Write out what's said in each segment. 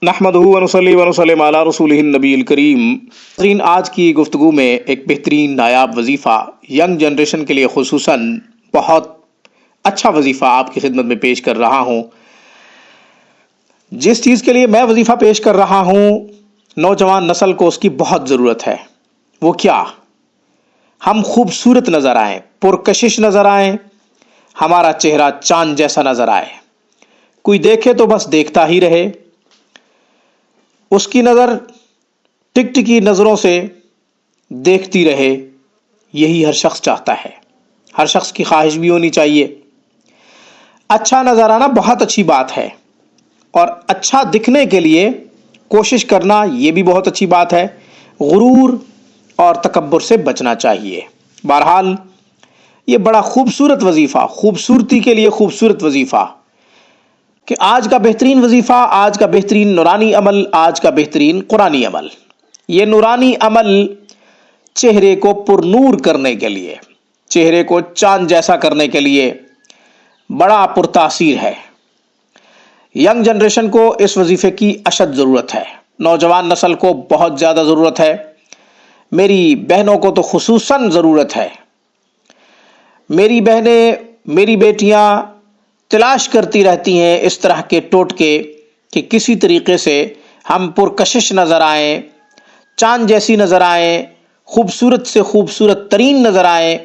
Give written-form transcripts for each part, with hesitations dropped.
نحمدہ ونصلی ونسلم علی رسولہ النبی الکریم۔ آج کی گفتگو میں ایک بہترین نایاب وظیفہ ینگ جنریشن کے لیے خصوصاً بہت اچھا وظیفہ آپ کی خدمت میں پیش کر رہا ہوں۔ جس چیز کے لیے میں وظیفہ پیش کر رہا ہوں نوجوان نسل کو اس کی بہت ضرورت ہے۔ وہ کیا؟ ہم خوبصورت نظر آئیں، پرکشش نظر آئیں، ہمارا چہرہ چاند جیسا نظر آئے، کوئی دیکھے تو بس دیکھتا ہی رہے، اس کی نظر ٹک ٹکی نظروں سے دیکھتی رہے۔ یہی ہر شخص چاہتا ہے، ہر شخص کی خواہش بھی ہونی چاہیے۔ اچھا نظر آنا بہت اچھی بات ہے، اور اچھا دکھنے کے لیے کوشش کرنا یہ بھی بہت اچھی بات ہے۔ غرور اور تکبر سے بچنا چاہیے۔ بہرحال یہ بڑا خوبصورت وظیفہ، خوبصورتی کے لیے خوبصورت وظیفہ کہ آج کا بہترین وظیفہ، آج کا بہترین نورانی عمل، آج کا بہترین قرآنی عمل۔ یہ نورانی عمل چہرے کو پر نور کرنے کے لیے، چہرے کو چاند جیسا کرنے کے لیے بڑا پرتاثیر ہے۔ ینگ جنریشن کو اس وظیفے کی اشد ضرورت ہے، نوجوان نسل کو بہت زیادہ ضرورت ہے، میری بہنوں کو تو خصوصاً ضرورت ہے۔ میری بہنیں، میری بیٹیاں تلاش کرتی رہتی ہیں اس طرح کے ٹوٹکے کہ کسی طریقے سے ہم پرکشش نظر آئیں، چاند جیسی نظر آئیں، خوبصورت سے خوبصورت ترین نظر آئیں،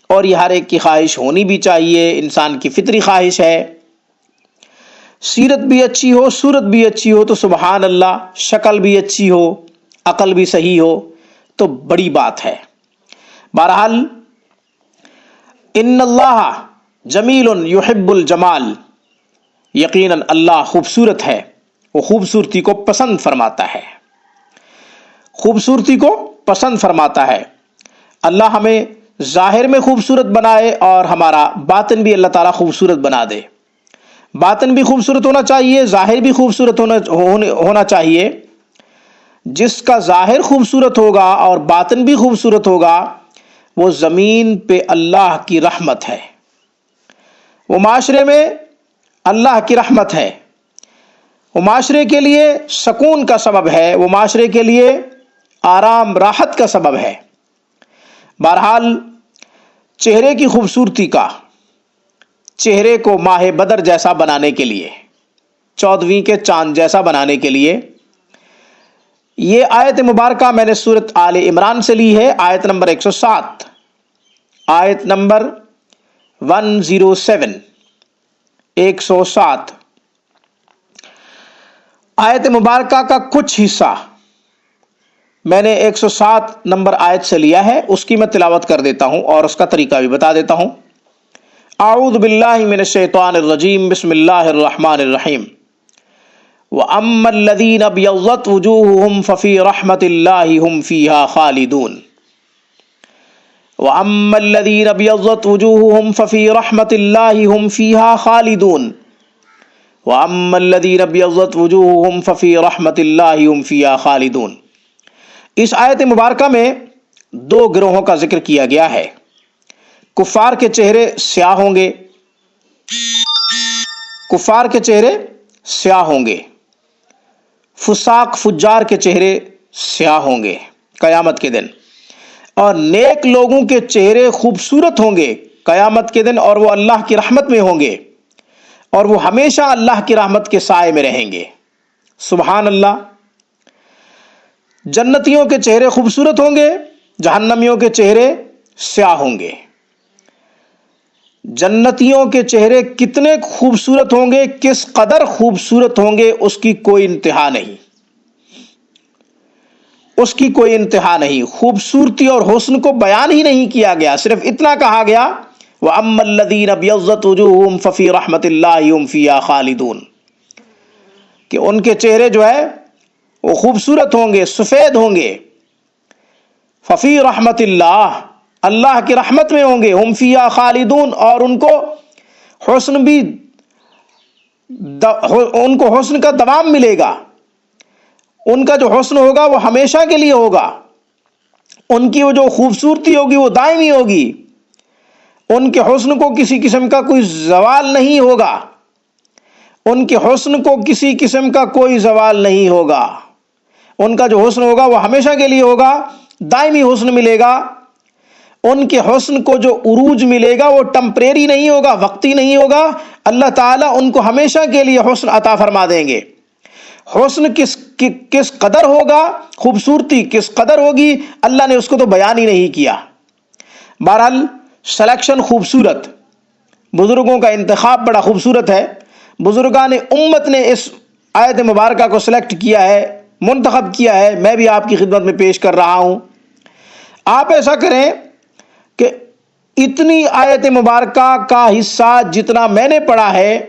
اور یہ ہر ایک کی خواہش ہونی بھی چاہیے، انسان کی فطری خواہش ہے۔ سیرت بھی اچھی ہو، صورت بھی اچھی ہو تو سبحان اللہ، شکل بھی اچھی ہو، عقل بھی صحیح ہو تو بڑی بات ہے۔ بہرحال ان اللہ جمیل یحب الجمال، یقیناً اللہ خوبصورت ہے، وہ خوبصورتی کو پسند فرماتا ہے، خوبصورتی کو پسند فرماتا ہے۔ اللہ ہمیں ظاہر میں خوبصورت بنائے اور ہمارا باطن بھی اللہ تعالیٰ خوبصورت بنا دے۔ باطن بھی خوبصورت ہونا چاہیے، ظاہر بھی خوبصورت ہونا چاہیے۔ جس کا ظاہر خوبصورت ہوگا اور باطن بھی خوبصورت ہوگا وہ زمین پہ اللہ کی رحمت ہے، وہ معاشرے میں اللہ کی رحمت ہے، وہ معاشرے کے لیے سکون کا سبب ہے، وہ معاشرے کے لیے آرام راحت کا سبب ہے۔ بہرحال چہرے کی خوبصورتی کا، چہرے کو ماہ بدر جیسا بنانے کے لیے، 14ویں کے چاند جیسا بنانے کے لیے، یہ آیت مبارکہ میں نے سورۃ آل عمران سے لی ہے، آیت نمبر 107، آیت نمبر 107 107 آیت مبارکہ کا کچھ حصہ میں نے 107 نمبر آیت سے لیا ہے، اس کی میں تلاوت کر دیتا ہوں اور اس کا طریقہ بھی بتا دیتا ہوں۔ اعوذ باللہ من الشیطان الرجیم، بسم اللہ الرحمن الرحیم۔ وَأَمَّا الَّذِينَ ابْيَضَّتْ وُجُوهُهُمْ فَفِي رَحْمَةِ اللَّهِ هُمْ فِيهَا خَالِدُونَ وَأَمَّا الَّذِينَ ابْيَضَّتْ وُجُوهُهُمْ فَفِي رَحْمَةِ اللَّهِ هُمْ فِيهَا خَالِدُونَ وَأَمَّا الَّذِينَ ابْيَضَّتْ وُجُوهُهُمْ فَفِي رَحْمَةِ اللَّهِ هُمْ فِيهَا خَالِدُونَ۔ اس آیت مبارکہ میں دو گروہوں کا ذکر کیا گیا ہے۔ کفار کے چہرے سیاہ ہوں گے، کفار کے چہرے سیاہ ہوں گے، فساق فجار کے چہرے سیاہ ہوں گے قیامت کے دن، اور نیک لوگوں کے چہرے خوبصورت ہوں گے قیامت کے دن، اور وہ اللہ کی رحمت میں ہوں گے، اور وہ ہمیشہ اللہ کی رحمت کے سائے میں رہیں گے۔ سبحان اللہ۔ جنتیوں کے چہرے خوبصورت ہوں گے، جہنمیوں کے چہرے سیاہ ہوں گے۔ جنتیوں کے چہرے کتنے خوبصورت ہوں گے، کس قدر خوبصورت ہوں گے، اس کی کوئی انتہا نہیں، اس کی کوئی انتہا نہیں۔ خوبصورتی اور حسن کو بیان ہی نہیں کیا گیا، صرف اتنا کہا گیا وَأَمَّا الَّذِينَ ابْيَضَّتْ وُجُوهُهُمْ فَفِي رَحْمَةِ اللَّهِ هُمْ فِيهَا خَالِدُونَ، کہ ان کے چہرے جو ہے وہ خوبصورت ہوں گے، سفید ہوں گے، ففی رحمت اللہ، اللہ کی رحمت میں ہوں گے، ہم فیہا خالدون، اور ان کو حسن بھی، ان کو حسن کا دوام ملے گا، ان کا جو حسن ہوگا وہ ہمیشہ کے لیے ہوگا، ان کی وہ جو خوبصورتی ہوگی وہ دائمی ہوگی، ان کے حسن کو کسی قسم کا کوئی زوال نہیں ہوگا، ان کے حسن کو کسی قسم کا کوئی زوال نہیں ہوگا. ان کا جو حسن ہوگا وہ ہمیشہ کے لیے ہوگا، دائمی حسن ملے گا. ان کے حسن کو جو عروج ملے گا وہ ٹمپریری نہیں ہوگا، وقتی نہیں ہوگا. اللہ تعالیٰ ان کو ہمیشہ کے لیے حسن عطا فرما دیں گے. حسن کس قدر ہوگا، خوبصورتی کس قدر ہوگی، اللہ نے اس کو تو بیان ہی نہیں کیا. بہرحال سلیکشن خوبصورت، بزرگوں کا انتخاب بڑا خوبصورت ہے. بزرگان امت نے اس آیت مبارکہ کو سلیکٹ کیا ہے، منتخب کیا ہے. میں بھی آپ کی خدمت میں پیش کر رہا ہوں. آپ ایسا کریں کہ اتنی آیت مبارکہ کا حصہ جتنا میں نے پڑھا ہے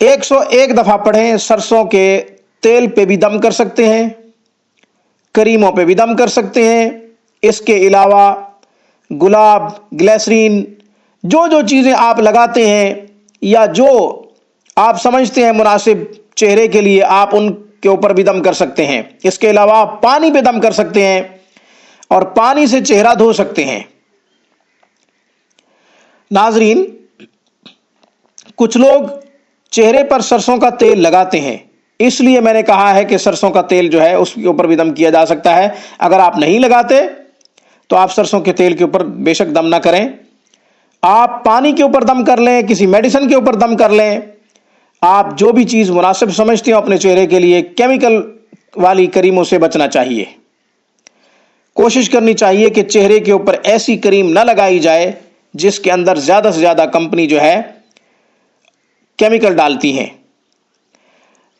101 دفعہ پڑھیں. سرسوں کے تیل پہ بھی دم کر سکتے ہیں، کریموں پہ بھی دم کر سکتے ہیں. اس کے علاوہ گلاب، گلیسرین، جو چیزیں آپ لگاتے ہیں یا جو آپ سمجھتے ہیں مناسب چہرے کے لیے، آپ ان کے اوپر بھی دم کر سکتے ہیں. اس کے علاوہ آپ پانی پہ دم کر سکتے ہیں اور پانی سے چہرہ دھو سکتے ہیں. ناظرین، کچھ لوگ چہرے پر سرسوں کا تیل لگاتے ہیں، اس لیے میں نے کہا ہے کہ سرسوں کا تیل جو ہے اس کے اوپر بھی دم کیا جا سکتا ہے. اگر آپ نہیں لگاتے تو آپ سرسوں کے تیل کے اوپر بے شک دم نہ کریں. آپ پانی کے اوپر دم کر لیں، کسی میڈیسن کے اوپر دم کر لیں. آپ جو بھی چیز مناسب سمجھتے ہو اپنے چہرے کے لیے. کیمیکل والی کریموں سے بچنا چاہیے. کوشش کرنی چاہیے کہ چہرے کے اوپر ایسی کریم نہ لگائی جائے جس کے اندر زیادہ سے زیادہ کمپنی جو ہے کیمیکل ڈالتی ہیں.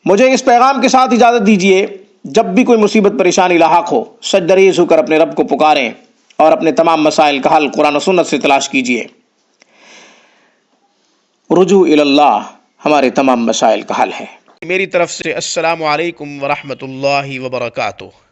مجھے اس پیغام کے ساتھ اجازت دیجیے. جب بھی کوئی مصیبت پریشانی لاحق ہو، سجدریز ہو کر اپنے رب کو پکاریں اور اپنے تمام مسائل کا حل قرآن و سنت سے تلاش کیجیے. رجوع اللہ ہمارے تمام مسائل کا حل ہے. میری طرف سے السلام علیکم ورحمۃ اللہ وبرکاتہ.